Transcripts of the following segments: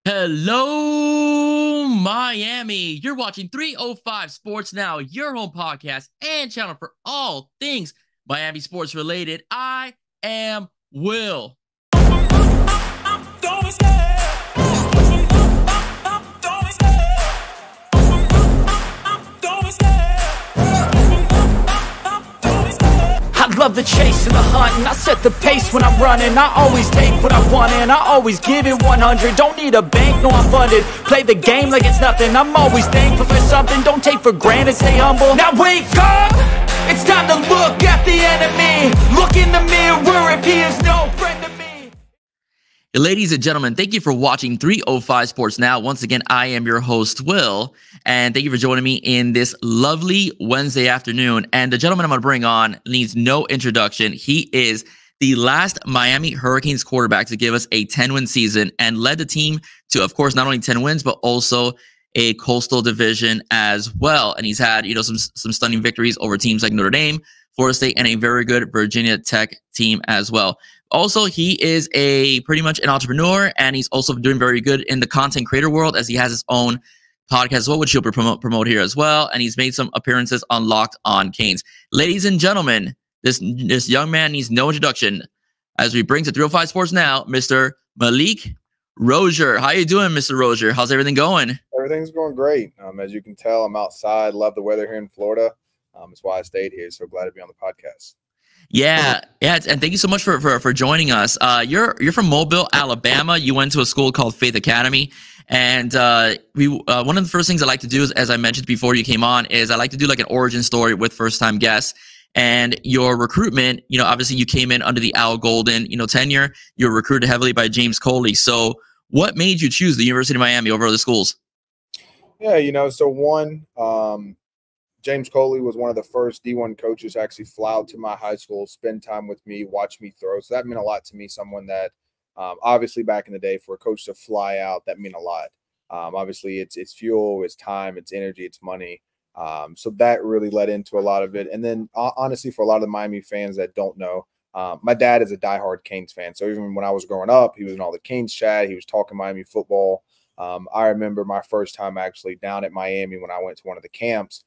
Hello, Miami. You're watching 305 Sports Now, your home podcast and channel for all things Miami sports related. I am Will. I love the chase and the hunt, and I set the pace when I'm running. I always take what I want and I always give it 100. Don't need a bank, no, I'm funded. Play the game like it's nothing. I'm always thankful for something. Don't take for granted, stay humble. Now wake up! It's time to look at the enemy. Look in the mirror if he is no friend to me. Ladies and gentlemen, thank you for watching 305 Sports Now. Once again, I am your host, Will, and thank you for joining me in this lovely Wednesday afternoon. And the gentleman I'm going to bring on needs no introduction. He is the last Miami Hurricanes quarterback to give us a 10-win season and led the team to, of course, not only 10 wins, but also a Coastal Division as well. And he's had, some stunning victories over teams like Notre Dame, Florida State, and a very good Virginia Tech team as well. Also, he is pretty much an entrepreneur, and he's also doing very good in the content creator world as he has his own podcast as well, which he'll promote here as well. And he's made some appearances on Locked on Canes. Ladies and gentlemen, this young man needs no introduction as we bring to 305 Sports Now, Mr. Malik Rosier. How you doing, Mr. Rosier? How's everything going? Everything's going great. As you can tell, I'm outside. Love the weather here in Florida. That's why I stayed here. So glad to be on the podcast. Yeah, and thank you so much for joining us. You're from Mobile, Alabama. You went to a school called Faith Academy, and one of the first things I like to do is, as I mentioned before you came on, is I like to do like an origin story with first-time guests. And your recruitment, obviously you came in under the Al Golden, tenure. You were recruited heavily by James Coley. So, what made you choose the University of Miami over other schools? Yeah, so one. James Coley was one of the first D1 coaches to actually fly out to my high school, spend time with me, watch me throw. So that meant a lot to me. Someone that obviously back in the day for a coach to fly out, that meant a lot. Obviously, it's fuel, it's time, it's energy, it's money. So that really led into a lot of it. And then honestly, for a lot of the Miami fans that don't know, my dad is a diehard Canes fan. So even when I was growing up, he was in all the Canes chat. He was talking Miami football. I remember my first time actually down at Miami when I went to one of the camps.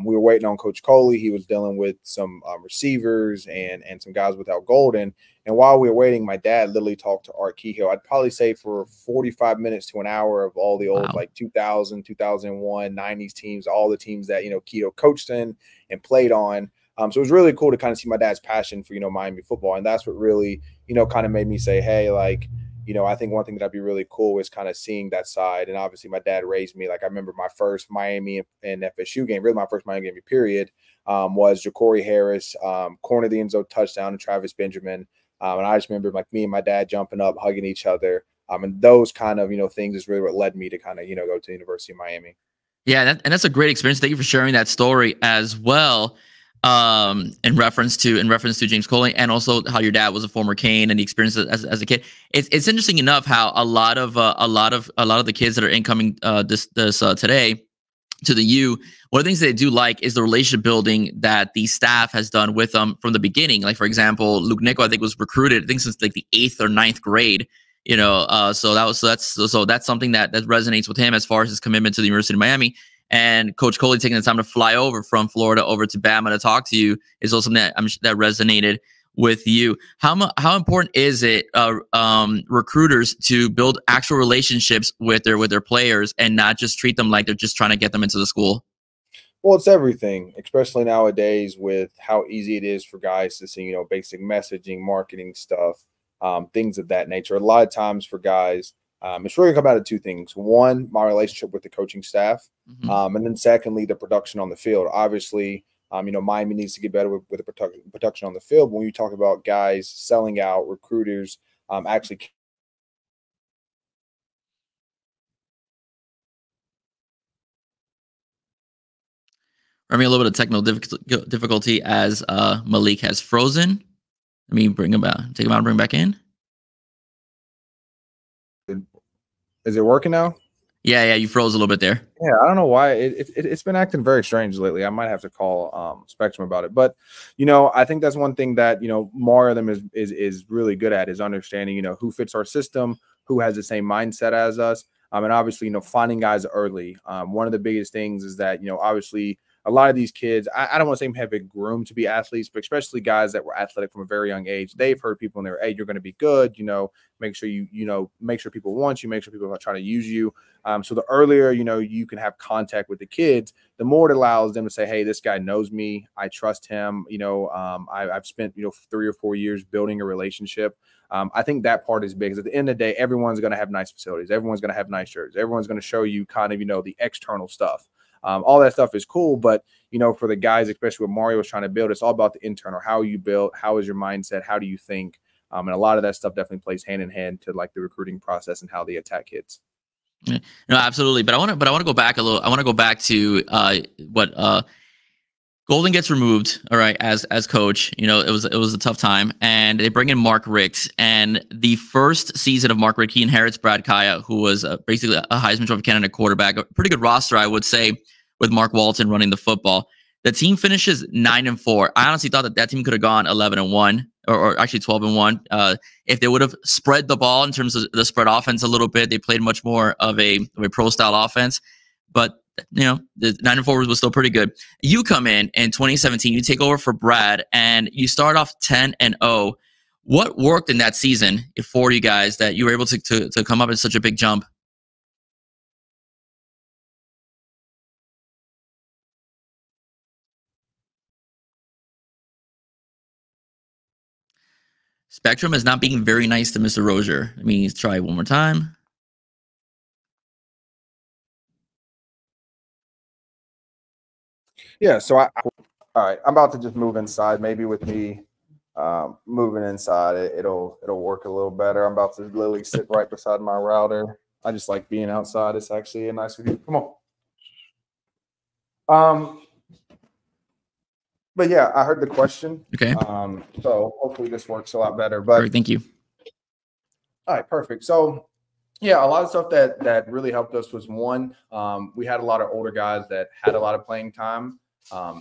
We were waiting on Coach Coley. He was dealing with some receivers and some guys without Golden. And while we were waiting, my dad literally talked to Art Kehoe. I'd probably say for 45 minutes to an hour of all the old like 2000, 2001, 90s teams, all the teams that, Kehoe coached in and played on. So it was really cool to kind of see my dad's passion for, Miami football. And that's what really, kind of made me say, hey, like, I think one thing that'd be really cool is kind of seeing that side. And obviously my dad raised me. Like I remember my first Miami and FSU game, really my first Miami game period, was Ja'Cory Harris, corner of the end zone touchdown to Travis Benjamin. And I just remember like me and my dad jumping up, hugging each other. And those kind of, things is really what led me to kind of, go to the University of Miami. Yeah, and that's a great experience. Thank you for sharing that story as well. In reference to James Coley, and also how your dad was a former Cane and the experience as a kid. It's interesting enough how a lot of the kids that are incoming today to the U, one of the things they do like is the relationship building that the staff has done with them from the beginning. Like for example, Luke Nico, I think was recruited, I think since like the 8th or 9th grade. So that's something that resonates with him as far as his commitment to the University of Miami. And Coach Coley taking the time to fly over from Florida over to Bama to talk to you is also something that resonated with you. How important is it recruiters to build actual relationships with their players and not just treat them like they're just trying to get them into the school? Well, it's everything, especially nowadays with how easy it is for guys to see, basic messaging, marketing stuff, things of that nature. A lot of times for guys, it's really come out of two things. One, my relationship with the coaching staff. And then secondly, the production on the field. Obviously, Miami needs to get better with the production on the field. But when you talk about guys selling out, recruiters actually. We're having a little bit of technical difficulty as Malik has frozen. Let me bring him out, take him out and bring him back in. Is it working now? Yeah, you froze a little bit there. Yeah, I don't know why. It's been acting very strange lately. I might have to call Spectrum about it. But, I think that's one thing that, Mario them is really good at is understanding, who fits our system, who has the same mindset as us. And obviously, finding guys early. One of the biggest things is that, obviously a lot of these kids, I don't want to say have been groomed to be athletes, but especially guys that were athletic from a very young age, they've heard people in there, hey, you're going to be good, make sure make sure people want you, make sure people are trying to use you. So the earlier, you can have contact with the kids, the more it allows them to say, hey, this guy knows me. I trust him. I've spent, 3 or 4 years building a relationship. I think that part is big because at the end of the day, everyone's going to have nice facilities. Everyone's going to have nice shirts. Everyone's going to show you kind of, the external stuff. All that stuff is cool, but for the guys, especially what Mario was trying to build, it's all about the internal. How are you built? How is your mindset? How do you think? And a lot of that stuff definitely plays hand in hand to like the recruiting process and how they attack kids. No, absolutely. But I want to go back a little. I want to go back to what Golden gets removed. All right, as coach, it was a tough time, and they bring in Mark Richt. And the first season of Mark Richt, he inherits Brad Kaya, who was basically a Heisman Trophy candidate quarterback, a pretty good roster, I would say, with Mark Walton running the football. The team finishes 9-4. I honestly thought that team could have gone 11-1, or actually 12-1, if they would have spread the ball in terms of the spread offense a little bit. They played much more of a pro style offense, but the 9-4 was still pretty good. You come in 2017, you take over for Brad, and you start off 10-0. What worked in that season for you guys that you were able to come up with such a big jump? Spectrum is not being very nice to Mr. Rosier. Let me try one more time. Yeah, so all right, I'm about to just move inside. Maybe with me moving inside, it'll work a little better. I'm about to literally sit right beside my router. I just like being outside. It's actually a nice view. Come on. But yeah, I heard the question. Okay. So hopefully this works a lot better. But Perfect, thank you. All right, perfect. So yeah, a lot of stuff that really helped us was one, we had a lot of older guys that had a lot of playing time.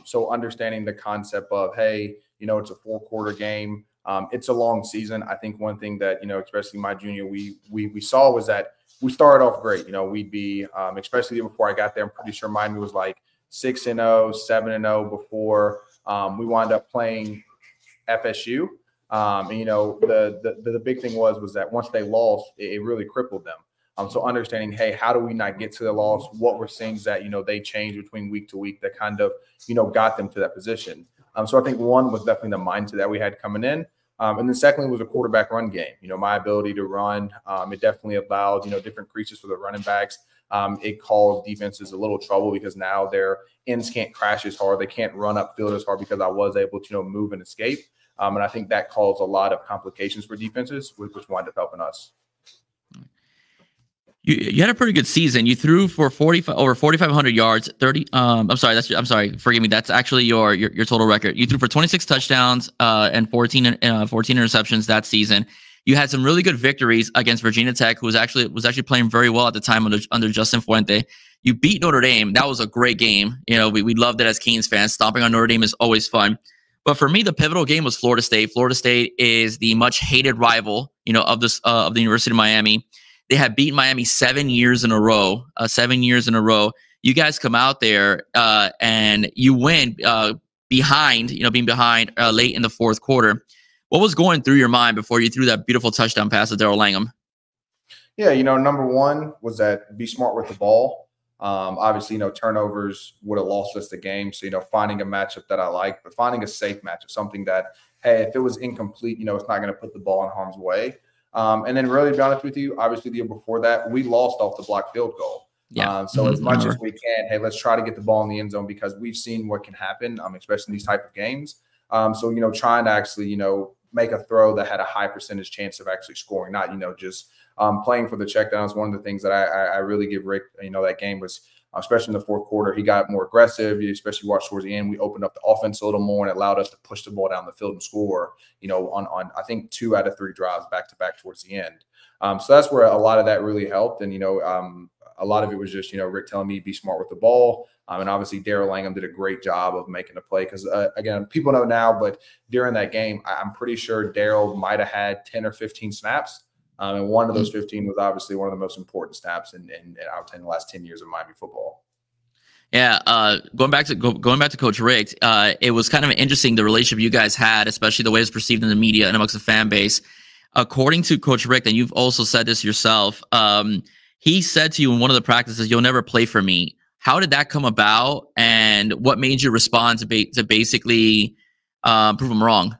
So understanding the concept of, hey, it's a 4-quarter game. It's a long season. I think one thing that, especially my junior, we saw was that we started off great. We'd be, especially before I got there, I'm pretty sure mine was like 6-0, 7-0 before we wound up playing FSU. And, the big thing was that once they lost, it really crippled them. So understanding, hey, how do we not get to the loss? What were things that, they changed between week to week that kind of, got them to that position? So I think one was definitely the mindset that we had coming in. And then secondly was a quarterback run game. My ability to run, it definitely allowed, different creases for the running backs. It caused defenses a little trouble because now their ends can't crash as hard. They can't run upfield as hard because I was able to, move and escape. And I think that caused a lot of complications for defenses, which wound up helping us. You had a pretty good season. You threw for over 4,500 yards, 30. I'm sorry. Forgive me. That's actually your total record. You threw for 26 touchdowns and 14 interceptions that season. You had some really good victories against Virginia Tech, who was actually playing very well at the time under Justin Fuente. You beat Notre Dame. That was a great game. We loved it as Canes fans. Stomping on Notre Dame is always fun. But for me, the pivotal game was Florida State. Florida State is the much hated rival, of the University of Miami. They have beaten Miami 7 years in a row. 7 years in a row. You guys come out there and you win being behind late in the fourth quarter. What was going through your mind before you threw that beautiful touchdown pass to Darrell Langham? Yeah, number one was that be smart with the ball. Obviously, turnovers would have lost us the game. So, finding a matchup that I like, but finding a safe matchup, something that, hey, if it was incomplete, it's not going to put the ball in harm's way. And then really, to be honest with you, obviously the year before that, we lost off the block field goal. Yeah. So as much as we can, hey, let's try to get the ball in the end zone because we've seen what can happen, especially in these type of games. So, trying to actually, make a throw that had a high percentage chance of actually scoring, not, just playing for the check down is one of the things that I really give Rick, that game was, especially in the fourth quarter, he got more aggressive. You especially watched towards the end. We opened up the offense a little more and it allowed us to push the ball down the field and score, on I think 2 out of 3 drives back to back towards the end. So that's where a lot of that really helped. And, a lot of it was just, Rick telling me be smart with the ball. And obviously Darrell Langham did a great job of making a play because, again, people know now, but during that game, I'm pretty sure Darrell might have had 10 or 15 snaps. And one of those 15 was obviously one of the most important snaps in I would say in the last 10 years of Miami football. Yeah, going back to Coach Richt, it was kind of interesting the relationship you guys had, especially the way it's perceived in the media and amongst the fan base. According to Coach Richt, and you've also said this yourself, he said to you in one of the practices, "You'll never play for me." How did that come about, and what made you respond to basically prove him wrong?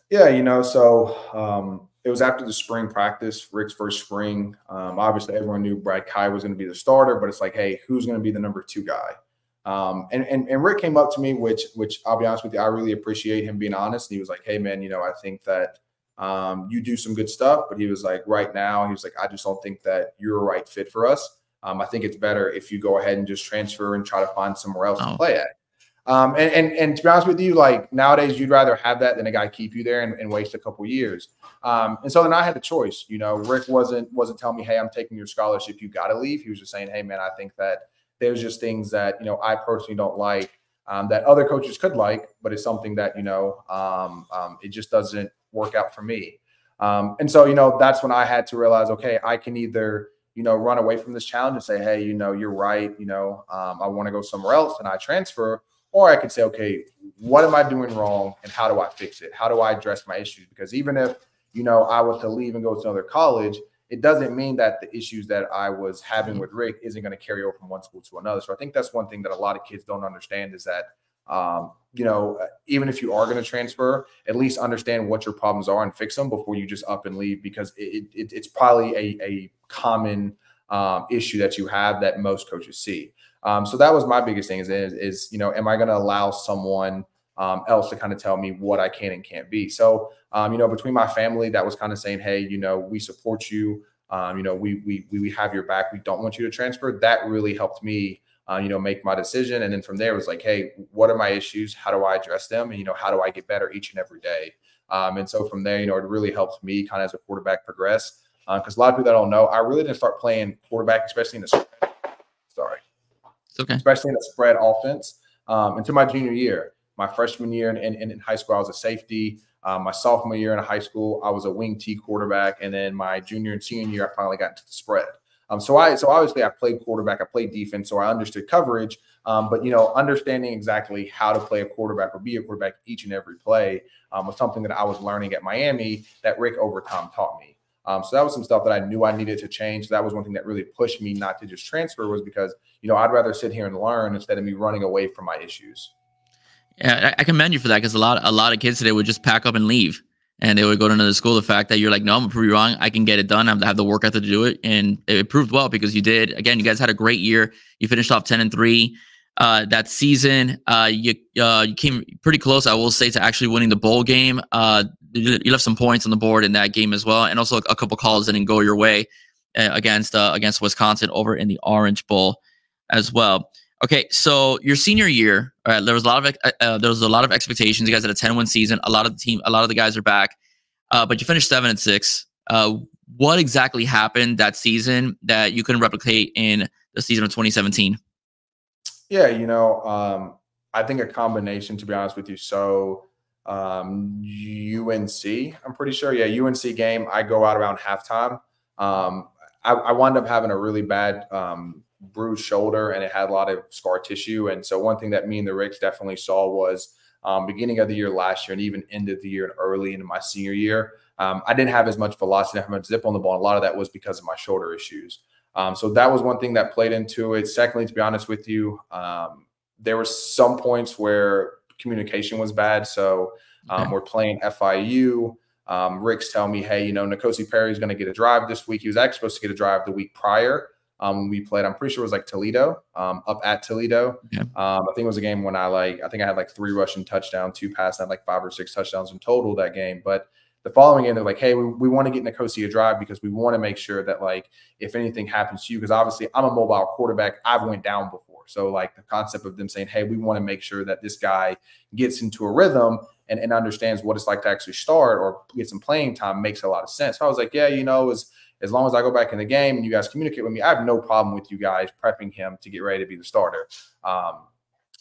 Yeah, so it was after the spring practice, Rick's first spring. Obviously, everyone knew Brad Kai was going to be the starter, but it's like, hey, who's going to be the number 2 guy? And Rick came up to me, which I'll be honest with you, I really appreciate him being honest. And he was like, hey, man, I think that you do some good stuff, but he was like, right now, he was like, I just don't think that you're a right fit for us. I think it's better if you go ahead and just transfer and try to find somewhere else to play at. And to be honest with you, like nowadays, you'd rather have that than a guy keep you there and waste a couple years. And so then I had the choice. Rick wasn't telling me, hey, I'm taking your scholarship, you got to leave. He was just saying, hey, man, I think that there's just things that I personally don't like that other coaches could like, but it's something that it just doesn't work out for me. And so that's when I had to realize, okay, I can either run away from this challenge and say, hey, you're right, I want to go somewhere else and I transfer. Or I could say, okay, what am I doing wrong and how do I fix it? How do I address my issues? Because even if, I was to leave and go to another college, it doesn't mean that the issues that I was having with Rick isn't going to carry over from one school to another. So I think that's one thing that a lot of kids don't understand is that, even if you are going to transfer, at least understand what your problems are and fix them before you just up and leave, because it's probably a common issue that you have that most coaches see. So that was my biggest thing is am I going to allow someone else to kind of tell me what I can and can't be? So, between my family, that was kind of saying, hey, we support you. We have your back. We don't want you to transfer. That really helped me, make my decision. And then from there it was like, hey, what are my issues? How do I address them? And, how do I get better each and every day? And so from there, it really helped me kind of as a quarterback progress. Because a lot of people that don't know, I really didn't start playing quarterback, especially in the spread. Sorry. It's okay. Especially in the spread offense until my junior year. My freshman year in high school, I was a safety. My sophomore year in high school, I was a wing T quarterback. And then my junior and senior year, I finally got into the spread. So obviously I played quarterback, I played defense, so I understood coverage. But, understanding exactly how to play a quarterback or be a quarterback each and every play was something that I was learning at Miami that Rick over time taught me. So that was some stuff that I knew I needed to change. That was one thing that really pushed me not to just transfer, was because, I'd rather sit here and learn instead of me running away from my issues. Yeah, I commend you for that, because a lot of kids today would just pack up and leave, and they would go to another school. The fact that you're like, no, I'm gonna prove you wrong. I can get it done. I have the work ethic to do it, and it proved well because you did. Again, you guys had a great year. You finished off 10-3 that season. You came pretty close, I will say, to actually winning the bowl game. You left some points on the board in that game as well, and also a couple calls didn't go your way against Wisconsin over in the Orange Bowl as well. Okay, so your senior year, there was a lot of expectations. You guys had a 10-win season. A lot of the guys are back, but you finished 7-6. What exactly happened that season that you couldn't replicate in the season of 2017? Yeah, I think a combination, to be honest with you. So UNC, I'm pretty sure. Yeah, UNC game, I go out around halftime. I wound up having a really bad bruised shoulder, and it had a lot of scar tissue. And so one thing that me and the Ricks definitely saw was beginning of the year last year and even end of the year and early into my senior year, I didn't have as much velocity, didn't have much zip on the ball. And a lot of that was because of my shoulder issues. So that was one thing that played into it. Secondly, to be honest with you, there were some points where communication was bad. So we're playing FIU. Rick's telling me, hey, N'Kosi Perry's going to get a drive this week. He was actually supposed to get a drive the week prior when we played. I'm pretty sure it was like Toledo, up at Toledo. Yeah. I think it was a game when I had like 3 rushing touchdowns, 2 passes, I had like 5 or 6 touchdowns in total that game. But the following game, they're like, hey, we want to get N'Kosi a drive because we want to make sure that, like, if anything happens to you, because obviously I'm a mobile quarterback, I've went down before. So, like, the concept of them saying, hey, we want to make sure that this guy gets into a rhythm and understands what it's like to actually start or get some playing time makes a lot of sense. So I was like, yeah, as long as I go back in the game and you guys communicate with me, I have no problem with you guys prepping him to get ready to be the starter.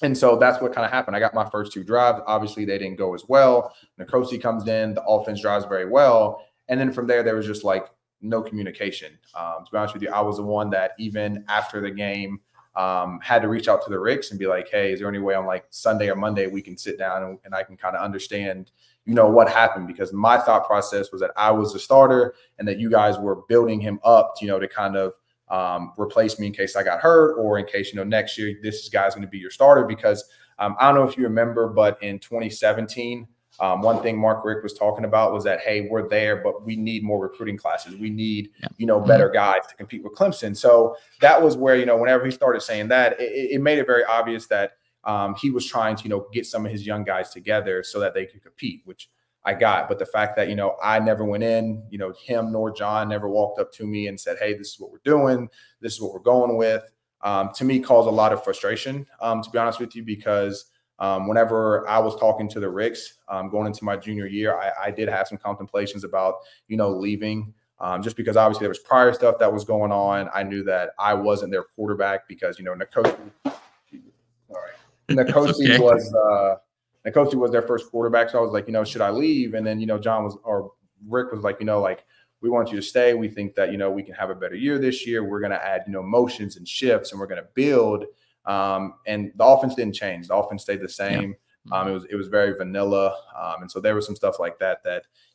And so that's what kind of happened. I got my first 2 drives. Obviously, they didn't go as well. N'Kosi comes in. The offense drives very well. And then from there was just like no communication. To be honest with you, I was the one that even after the game had to reach out to the Ricks and be like, hey, is there any way on like Sunday or Monday we can sit down and I can kind of understand, what happened? Because my thought process was that I was the starter and that you guys were building him up, to kind of replace me in case I got hurt, or in case, next year this guy's going to be your starter. Because I don't know if you remember, but in 2017, one thing Mark Richt was talking about was that, hey, we're there, but we need more recruiting classes. We need, better guys to compete with Clemson. So that was where, whenever he started saying that, it made it very obvious that he was trying to, get some of his young guys together so that they could compete, which I got. But the fact that, I never went in, him nor John never walked up to me and said, hey, this is what we're doing. This is what we're going with, to me caused a lot of frustration, to be honest with you, because whenever I was talking to the Ricks going into my junior year, I did have some contemplations about, leaving, just because obviously there was prior stuff that was going on. I knew that I wasn't their quarterback because, Nkosi was their first quarterback. So I was like, should I leave? And then, Rick was like, we want you to stay. We think that, we can have a better year this year. We're going to add, motions and shifts, and we're going to build. And the offense didn't change. The offense stayed the same. Yeah. It was very vanilla. And so there was some stuff like that,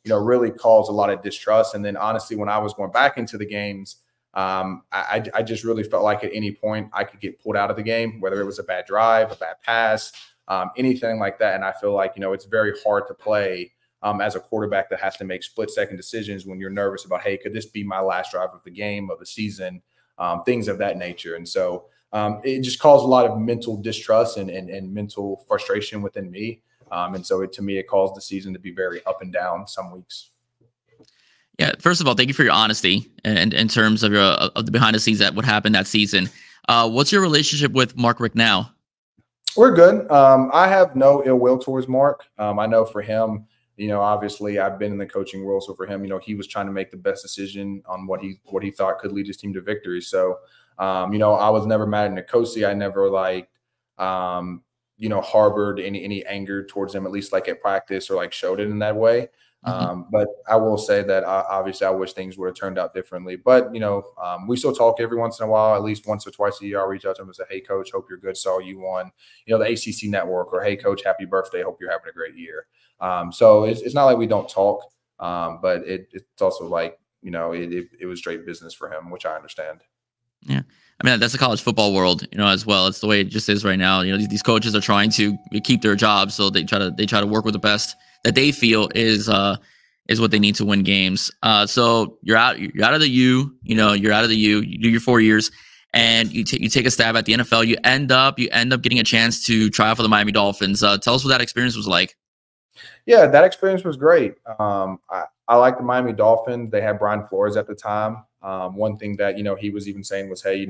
really caused a lot of distrust. And then honestly, when I was going back into the games, I just really felt like at any point I could get pulled out of the game, whether it was a bad drive, a bad pass, anything like that. And I feel like, it's very hard to play as a quarterback that has to make split-second decisions when you're nervous about, hey, could this be my last drive of the game, of the season, things of that nature. And so it just caused a lot of mental distrust and mental frustration within me. And so to me, it caused the season to be very up and down some weeks. Yeah. First of all, thank you for your honesty and in terms of the behind the scenes that what happened that season. What's your relationship with Mark Richt now? We're good. I have no ill will towards Mark. I know for him, obviously I've been in the coaching role. So for him, he was trying to make the best decision on what he thought could lead his team to victory. So, I was never mad at Nkosi. I never harbored any anger towards him, at least like at practice, or like showed it in that way. But I will say that obviously I wish things would have turned out differently. But, we still talk every once in a while, at least once or twice a year. I'll reach out to him and say, hey, coach, hope you're good. Saw you on, the ACC network, or hey, coach, happy birthday. Hope you're having a great year. So it's not like we don't talk, but it's also like, it was straight business for him, which I understand. Yeah. I mean, that's the college football world, as well. It's the way it just is right now. These coaches are trying to keep their jobs. So they try to work with the best that they feel is what they need to win games. So you're out of the U, you're out of the U, you do your 4 years, and you take a stab at the NFL. You end up getting a chance to try out for the Miami Dolphins. Tell us what that experience was like. Yeah, that experience was great. I like the Miami Dolphins. They had Brian Flores at the time. One thing that, he was even saying was, hey,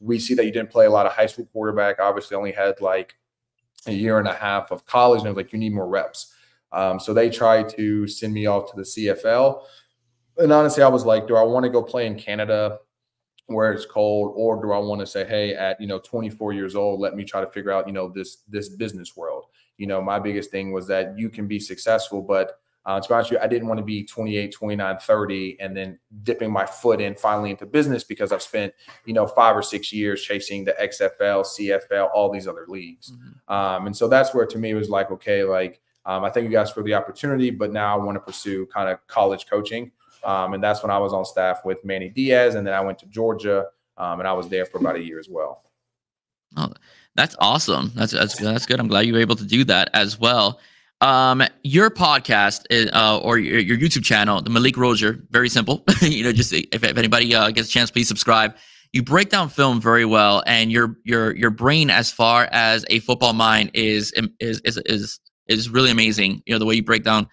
we see that you didn't play a lot of high school quarterback, obviously only had like a year and a half of college. And it was like, you need more reps. So they tried to send me off to the CFL. And honestly, I was like, do I want to go play in Canada where it's cold, or do I want to say, hey, at, 24 years old, let me try to figure out, this business world. My biggest thing was that you can be successful, but to be honest with you, I didn't want to be 28, 29, 30, and then dipping my foot in finally into business, because I've spent, 5 or 6 years chasing the XFL, CFL, all these other leagues. And so that's where, to me, it was like, okay, I thank you guys for the opportunity, but now I want to pursue kind of college coaching. And that's when I was on staff with Manny Diaz, and then I went to Georgia, and I was there for about a year as well. Oh, that's awesome. That's good. I'm glad you were able to do that as well. Your podcast or your YouTube channel, the Malik Rosier, very simple. Just if anybody gets a chance, please subscribe. You break down film very well, and your brain, as far as a football mind, is really amazing. The way you break down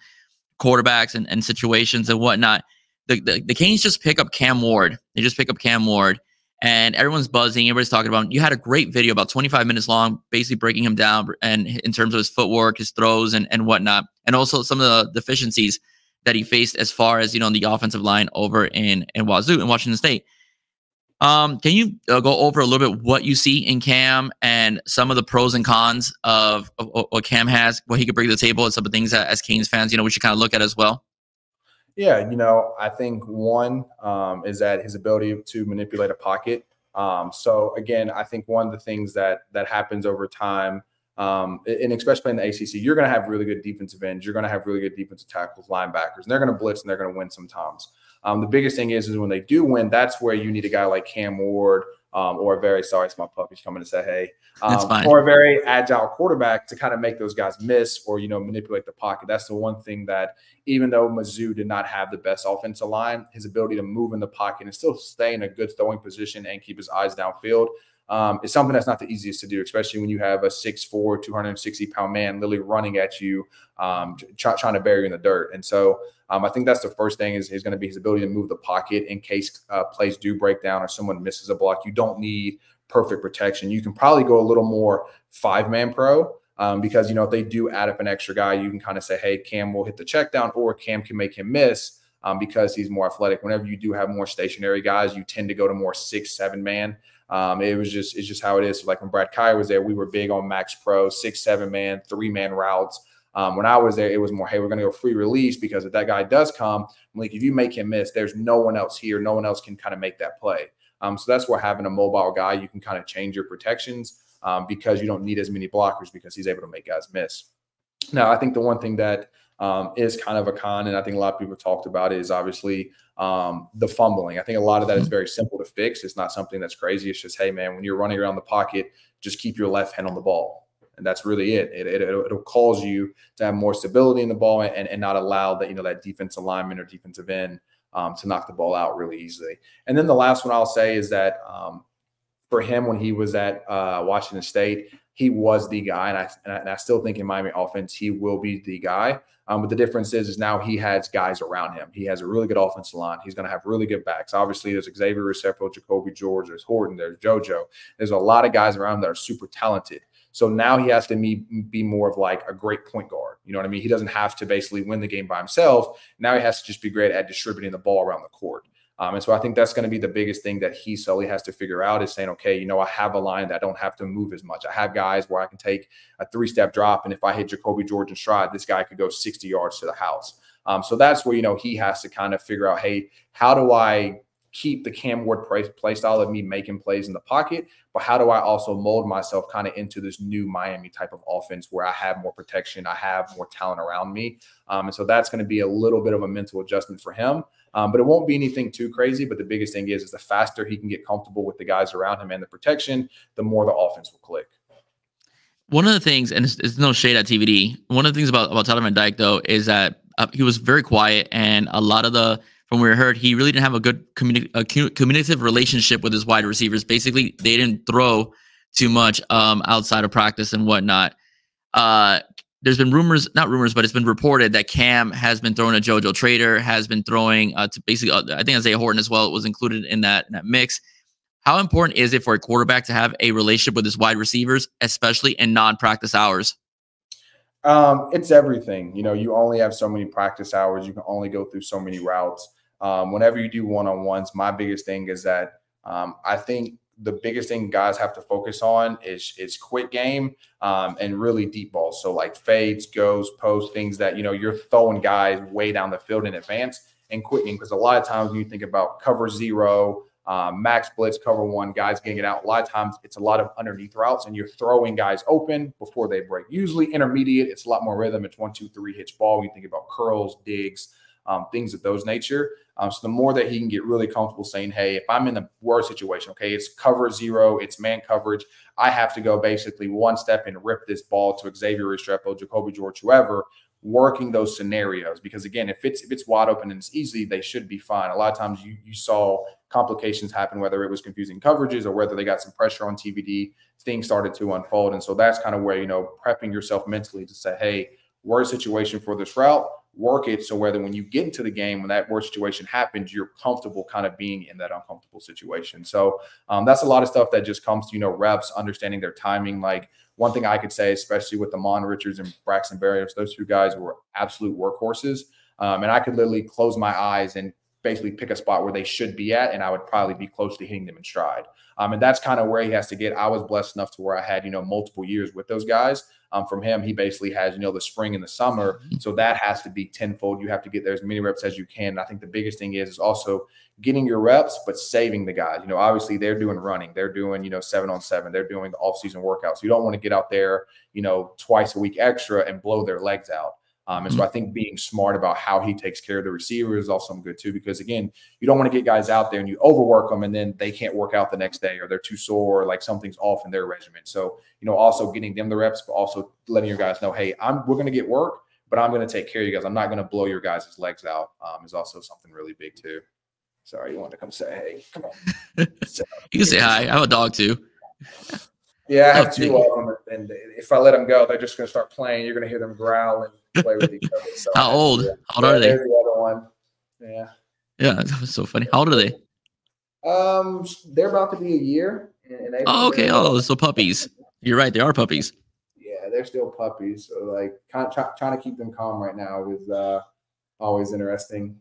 quarterbacks and situations and whatnot. The Canes just pick up Cam Ward. They just pick up Cam Ward. And everyone's buzzing. Everybody's talking about him. You had a great video about 25 minutes long, basically breaking him down and in terms of his footwork, his throws, and whatnot, and also some of the deficiencies that he faced as far as the offensive line over in Wazoo in Washington State. Can you go over a little bit what you see in Cam and some of the pros and cons of what Cam has, what he could bring to the table, and some of the things that as Canes fans we should kind of look at as well? Yeah, I think one is that his ability to manipulate a pocket. So again, I think one of the things that happens over time, and especially in the ACC, you're going to have really good defensive ends. You're going to have really good defensive tackles, linebackers, and they're going to blitz and they're going to win sometimes. The biggest thing is when they do win, that's where you need a guy like Cam Ward, or a very sorry, it's my puppy's coming to say hey, That's fine. or a very agile quarterback to kind of make those guys miss or manipulate the pocket. That's the one thing that, even though Mizzou did not have the best offensive line, his ability to move in the pocket and still stay in a good throwing position and keep his eyes downfield is something that's not the easiest to do, especially when you have a 6'4", 260-pound man literally running at you, trying to bury you in the dirt. And so I think that's the first thing is going to be his ability to move the pocket in case plays do break down or someone misses a block. You don't need perfect protection. You can probably go a little more 5-man pro because, if they do add up an extra guy, you can kind of say, hey, Cam will hit the check down or Cam can make him miss because he's more athletic. Whenever you do have more stationary guys, you tend to go to more 6-7-man. It's just how it is. So like when Brad Kyer was there, we were big on max pro, 6-7-man, 3-man routes. When I was there, it was more, hey, we're going to go free release because if that guy does come, like if you make him miss, there's no one else here. No one else can kind of make that play. So that's where having a mobile guy, you can kind of change your protections because you don't need as many blockers because he's able to make guys miss. Now, I think the one thing that is kind of a con, and I think a lot of people talked about it, is obviously the fumbling. I think a lot of that is very simple to fix. It's not something that's crazy. It's just, hey, man, when you're running around the pocket, just keep your left hand on the ball. And that's really it. It'll cause you to have more stability in the ball and not allow that, that defensive lineman or defensive end to knock the ball out really easily. And then the last one I'll say is that for him, when he was at Washington State, he was the guy. And I still think in Miami offense, he will be the guy. But the difference is now he has guys around him. He has a really good offensive line. He's going to have really good backs. Obviously, there's Xavier Roseppo, Jacoby George, there's Horton, there's JoJo. There's a lot of guys around him that are super talented. So now he has to be more of like a great point guard. You know what I mean? He doesn't have to basically win the game by himself. Now he has to just be great at distributing the ball around the court. And so I think that's going to be the biggest thing that he solely has to figure out is saying, okay, I have a line that I don't have to move as much. I have guys where I can take a 3-step drop. And if I hit Jacoby George in stride, this guy could go 60 yards to the house. So that's where, he has to kind of figure out, hey, how do I keep the Cam Ward play style of me making plays in the pocket, but how do I also mold myself kind of into this new Miami type of offense where I have more protection, I have more talent around me. And so that's going to be a little bit of a mental adjustment for him. But it won't be anything too crazy. But the biggest thing is the faster he can get comfortable with the guys around him and the protection, the more the offense will click. One of the things, and it's no shade at TVD, one of the things about Tyler Van Dyke, though, is that he was very quiet. And a lot of from what we heard, he really didn't have a good communicative relationship with his wide receivers. Basically, they didn't throw too much outside of practice and whatnot. There's been not rumors, but it's been reported that Cam has been throwing to JoJo Trader, has been throwing to basically, I think Isaiah Horton as well was included in that mix. How important is it for a quarterback to have a relationship with his wide receivers, especially in non-practice hours? It's everything. You only have so many practice hours. You can only go through so many routes. Whenever you do one-on-ones, my biggest thing is that I think the biggest thing guys have to focus on is quick game and really deep balls. So like fades, goes, posts, things that, you're throwing guys way down the field in advance, and quick game. Because a lot of times when you think about cover 0, max blitz, cover 1, guys getting it out, a lot of times it's a lot of underneath routes and you're throwing guys open before they break. Usually intermediate, it's a lot more rhythm. It's 1, 2, 3 hitch ball. You think about curls, digs, things of those nature. So the more that he can get really comfortable saying, hey, if I'm in the worst situation, okay, it's cover 0, it's man coverage, I have to go basically one step and rip this ball to Xavier Restrepo, Jacoby George, whoever, working those scenarios. Because again, if it's wide open and it's easy, they should be fine. A lot of times you saw complications happen, whether it was confusing coverages or whether they got some pressure on TVD, things started to unfold. And so that's kind of where, prepping yourself mentally to say, hey, worst situation for this route, work it so whether when you get into the game, when that worst situation happens, you're comfortable kind of being in that uncomfortable situation. So that's a lot of stuff that just comes to, reps, understanding their timing. Like one thing I could say, especially with Amon Richards and Braxton Berrios, those two guys were absolute workhorses. And I could literally close my eyes and basically pick a spot where they should be at, and I would probably be close to hitting them in stride. And that's kind of where he has to get. I was blessed enough to where I had, multiple years with those guys. From him, he basically has, the spring and the summer. So that has to be tenfold. You have to get there as many reps as you can. And I think the biggest thing is also getting your reps, but saving the guys. Obviously they're doing running. They're doing, 7-on-7. They're doing the off-season workouts. You don't want to get out there, twice a week extra and blow their legs out. And so I think being smart about how he takes care of the receiver is also good too, because again, you don't want to get guys out there and you overwork them and then they can't work out the next day, or they're too sore, or like something's off in their regimen. So, also getting them the reps, but also letting your guys know, hey, we're going to get work, but I'm going to take care of you guys. I'm not going to blow your guys' legs out, is also something really big too. Sorry, you wanted to come say, hey, come on. You can say hi. I have a dog too. Yeah, I have two of them, and if I let them go, they're just going to start playing. You're going to hear them growl and play with each other. So How old? How old are they? There's the other one. Yeah. Yeah, that was so funny. How old are they? They're about to be a year. Oh, okay. Oh, so puppies. You're right. They are puppies. Yeah, they're still puppies. So like kind of trying to keep them calm right now is always interesting.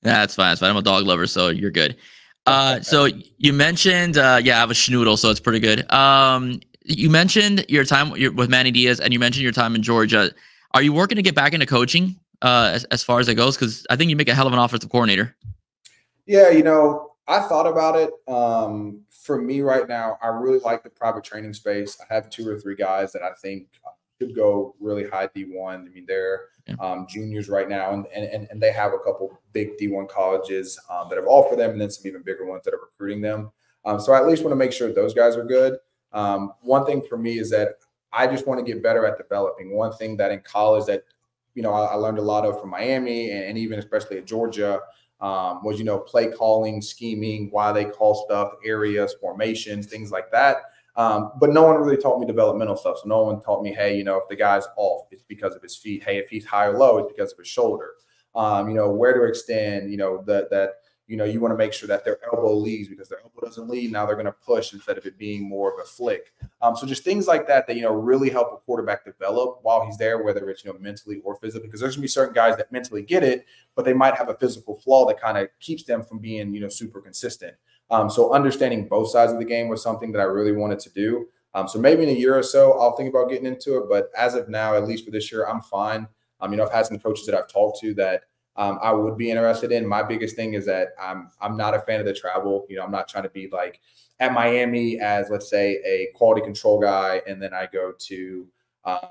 Yeah, that's fine. That's fine. I'm a dog lover, so you're good. So you mentioned, I have a schnoodle, so it's pretty good. You mentioned your time with Manny Diaz, and you mentioned your time in Georgia. Are you working to get back into coaching as far as it goes? Because I think you make a hell of an offensive coordinator. Yeah, I thought about it. For me right now, I really like the private training space. I have 2 or 3 guys that I think could go really high D1. I mean, they're juniors right now, and they have a couple big D1 colleges that have offered them, and then some even bigger ones that are recruiting them. So I at least want to make sure those guys are good. One thing for me is that I just want to get better at developing. One thing that in college that, I learned a lot of from Miami and even especially at Georgia was, play calling, scheming, why they call stuff, areas, formations, things like that. But no one really taught me developmental stuff. So no one taught me, hey, if the guy's off, it's because of his feet. Hey, if he's high or low, it's because of his shoulder. Where to extend, you want to make sure that their elbow leads, because their elbow doesn't lead. Now they're going to push instead of it being more of a flick. So just things like that, really help a quarterback develop while he's there, whether it's, mentally or physically, because there's going to be certain guys that mentally get it, but they might have a physical flaw that kind of keeps them from being, super consistent. So understanding both sides of the game was something that I really wanted to do. So maybe in a year or so, I'll think about getting into it. But as of now, at least for this year, I'm fine. I've had some coaches that I've talked to that I would be interested in. My biggest thing is that I'm not a fan of the travel. I'm not trying to be like at Miami as, let's say, a quality control guy, and then I go to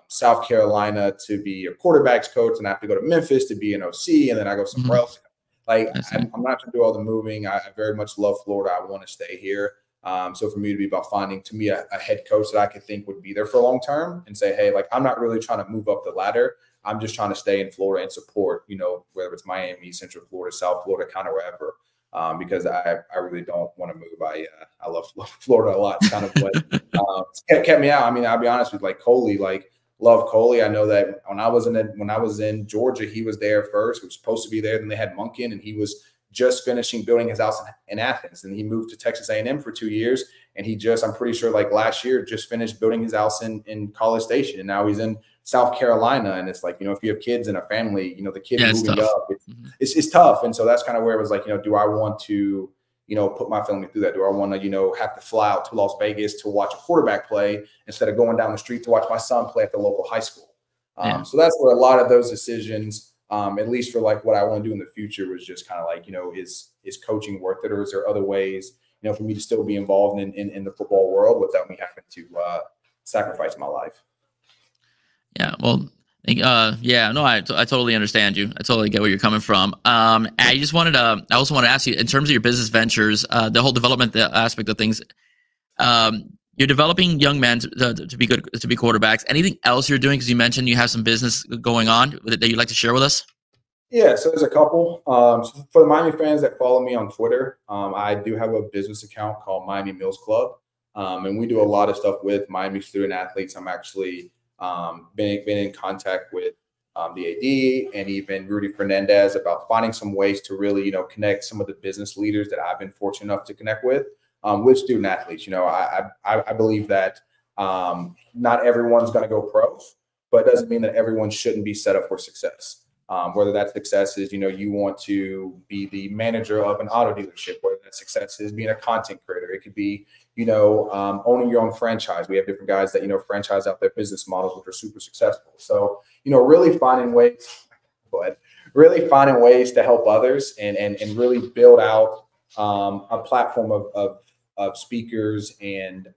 South Carolina to be a quarterback's coach, and I have to go to Memphis to be an OC, and then I go somewhere else. Like, I'm not going to do all the moving. I very much love Florida. I want to stay here. So for me to be about finding, to me, a head coach that I could think would be there for long term and say, hey, like, I'm not really trying to move up the ladder. I'm just trying to stay in Florida and support, whether it's Miami, Central Florida, South Florida, kind of wherever, because I really don't want to move. I love Florida a lot. It's kind of what kept me out. I mean, I'll be honest with you, like Coley, love Coley. I know that when I was in Georgia, he was there first. He was supposed to be there. Then they had Monken, and he was just finishing building his house in Athens. And he moved to Texas A&M for 2 years. And I'm pretty sure like last year, just finished building his house in College Station. And now he's in South Carolina. And it's like, if you have kids in a family, the kid moving up, it's tough. And so that's kind of where it was like, do I want to, put my family through that? Do I want to, have to fly out to Las Vegas to watch a quarterback play instead of going down the street to watch my son play at the local high school? So that's where a lot of those decisions, at least for like what I want to do in the future, was just kind of like, is coaching worth it, or is there other ways, for me to still be involved in the football world without me having to sacrifice my life? Yeah, well, I totally understand you. I totally get where you're coming from. I also want to ask you, in terms of your business ventures, the whole development aspect of things, you're developing young men to be good, to be quarterbacks. Anything else you're doing? Because you mentioned you have some business going on that you'd like to share with us. Yeah, so there's a couple. So for the Miami fans that follow me on Twitter, I do have a business account called Miami Mills Club, and we do a lot of stuff with Miami student athletes. I'm actually been in contact with the AD and even Rudy Fernandez about finding some ways to really, connect some of the business leaders that I've been fortunate enough to connect with student athletes. I believe that not everyone's going to go pro, but it doesn't mean that everyone shouldn't be set up for success. Whether that success is, you want to be the manager of an auto dealership, whether that success is being a content creator. It could be, owning your own franchise. We have different guys that, franchise out their business models, which are super successful. So, really finding ways to help others and really build out a platform of speakers and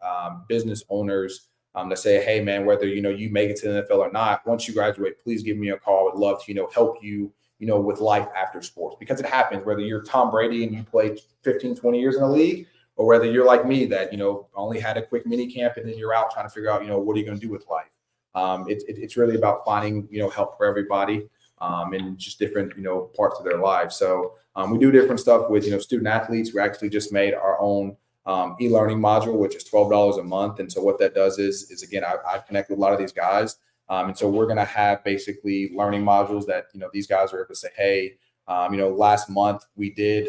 business owners to say, hey, man, whether, you make it to the NFL or not, once you graduate, please give me a call. I would love to, help you, with life after sports, because it happens, whether you're Tom Brady and you played 15, 20 years in the league, or whether you're like me that, only had a quick mini camp and then you're out trying to figure out, what are you going to do with life? It's really about finding, help for everybody in just different, parts of their lives. So we do different stuff with, student athletes. We actually just made our own e-learning module, which is $12 a month. And so what that does is again, I've connected with a lot of these guys. And so we're going to have basically learning modules that, these guys are able to say, hey, last month we did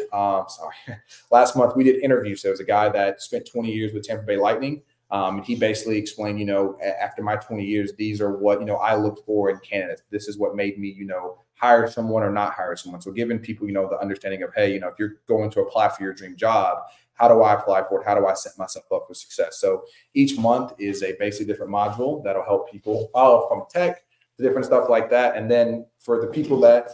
interviews. There was a guy that spent 20 years with Tampa Bay Lightning. And he basically explained, after my 20 years, these are what, I looked for in candidates. This is what made me, hire someone or not hire someone. So giving people, the understanding of, hey, if you're going to apply for your dream job, how do I apply for it? How do I set myself up for success? So each month is a basically different module that'll help people from tech to different stuff like that. And then for the people that,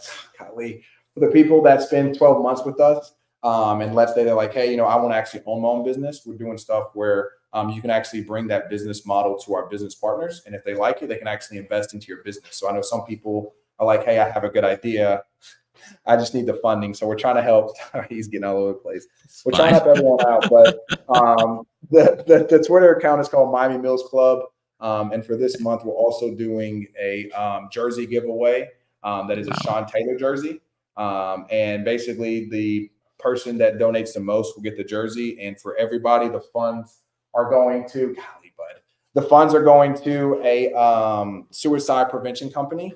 spend 12 months with us, and let's say they're like, hey, I want to actually own my own business. We're doing stuff where you can actually bring that business model to our business partners. And if they like it, they can actually invest into your business. So I know some people are like, hey, I have a good idea. I just need the funding. So we're trying to help. He's getting all over the place. We're trying to help everyone out. But the Twitter account is called Miami Mills Club. And for this month, we're also doing a jersey giveaway that is a Sean Taylor jersey. And basically the person that donates the most will get the jersey. And for everybody, the funds are going to a suicide prevention company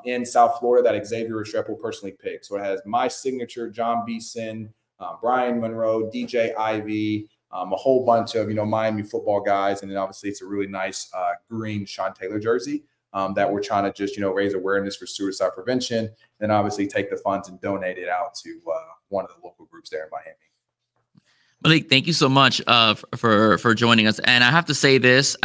in South Florida that Xavier Restrepo personally picked. So it has my signature, John Beeson, Brian Monroe, DJ Ivy, a whole bunch of, Miami football guys. And then obviously it's a really nice green Sean Taylor jersey that we're trying to just, raise awareness for suicide prevention. Then obviously take the funds and donate it out to one of the local groups there in Miami. Malik, thank you so much for joining us. And I have to say this.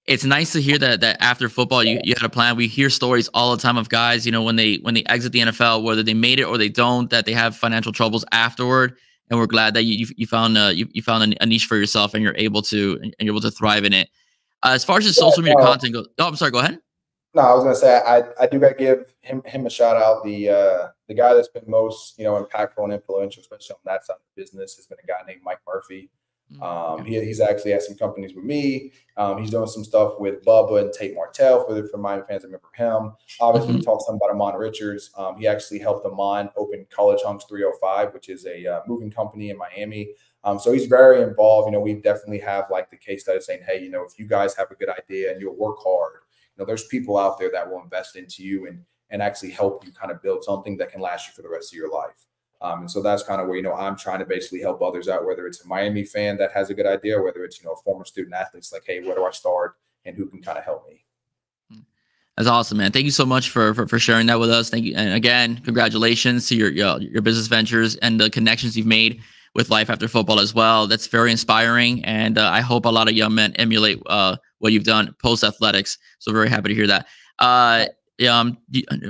It's nice to hear that after football you had a plan. We hear stories all the time of guys, when they exit the NFL, whether they made it or they don't, that they have financial troubles afterward. And we're glad that you found a niche for yourself and you're able to thrive in it. As far as the social media content goes, I'm sorry, go ahead. No, I was gonna say I do gotta give him a shout out. The guy that's been most impactful and influential, especially on that side of the business, has been a guy named Mike Murphy. He's actually had some companies with me. He's doing some stuff with Bubba and Tate Martell for Miami fans that remember him. Obviously, we talked some about Amon Richards. He actually helped Amon open College Hunks 305, which is a moving company in Miami. So he's very involved. We definitely have like the case study saying, hey, if you guys have a good idea and you'll work hard, there's people out there that will invest into you and actually help you kind of build something that can last you for the rest of your life. And so that's kind of where, I'm trying to basically help others out, whether it's a Miami fan that has a good idea, or whether it's, a former student athlete. It's like, hey, where do I start and who can kind of help me? That's awesome, man. Thank you so much for sharing that with us. Thank you. And again, congratulations to your business ventures and the connections you've made with life after football as well. That's very inspiring. And I hope a lot of young men emulate what you've done post athletics. So very happy to hear that.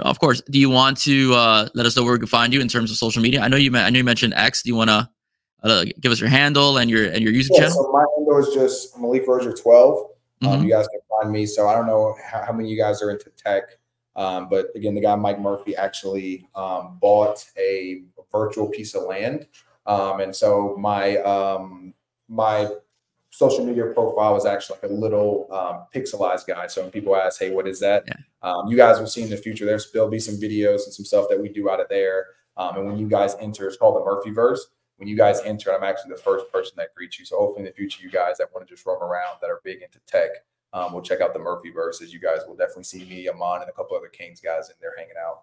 Of course, do you want to let us know where we can find you in terms of social media? I know you mentioned X. Do you want to give us your handle and your YouTube channel? So my handle is just Malik Rosier 12. You guys can find me. So I don't know how many of you guys are into tech, but again, the guy Mike Murphy actually bought a virtual piece of land, and so my social media profile is actually like a little pixelized guy. So when people ask, hey, what is that? Yeah. You guys will see in the future, there'll be some videos and some stuff that we do out of there. And when you guys enter, it's called the Murphyverse. When you guys enter, I'm actually the first person that greets you. So hopefully in the future, you guys that want to just roam around that are big into tech, will check out the Murphyverse, as you guys will definitely see me, Amon, and a couple other Canes guys in there hanging out.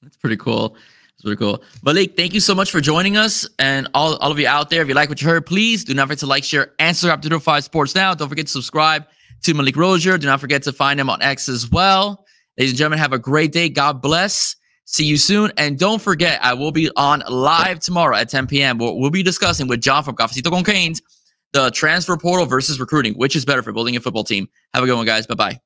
That's pretty cool. It's really cool. Malik, thank you so much for joining us. And all of you out there, if you like what you heard, please do not forget to like, share, and subscribe to 305 Sports Now. Don't forget to subscribe to Malik Rosier. Do not forget to find him on X as well. Ladies and gentlemen, have a great day. God bless. See you soon. And don't forget, I will be on live tomorrow at 10 p.m. We'll be discussing with John from Cafecito con Canes the transfer portal versus recruiting. Which is better for building a football team? Have a good one, guys. Bye-bye.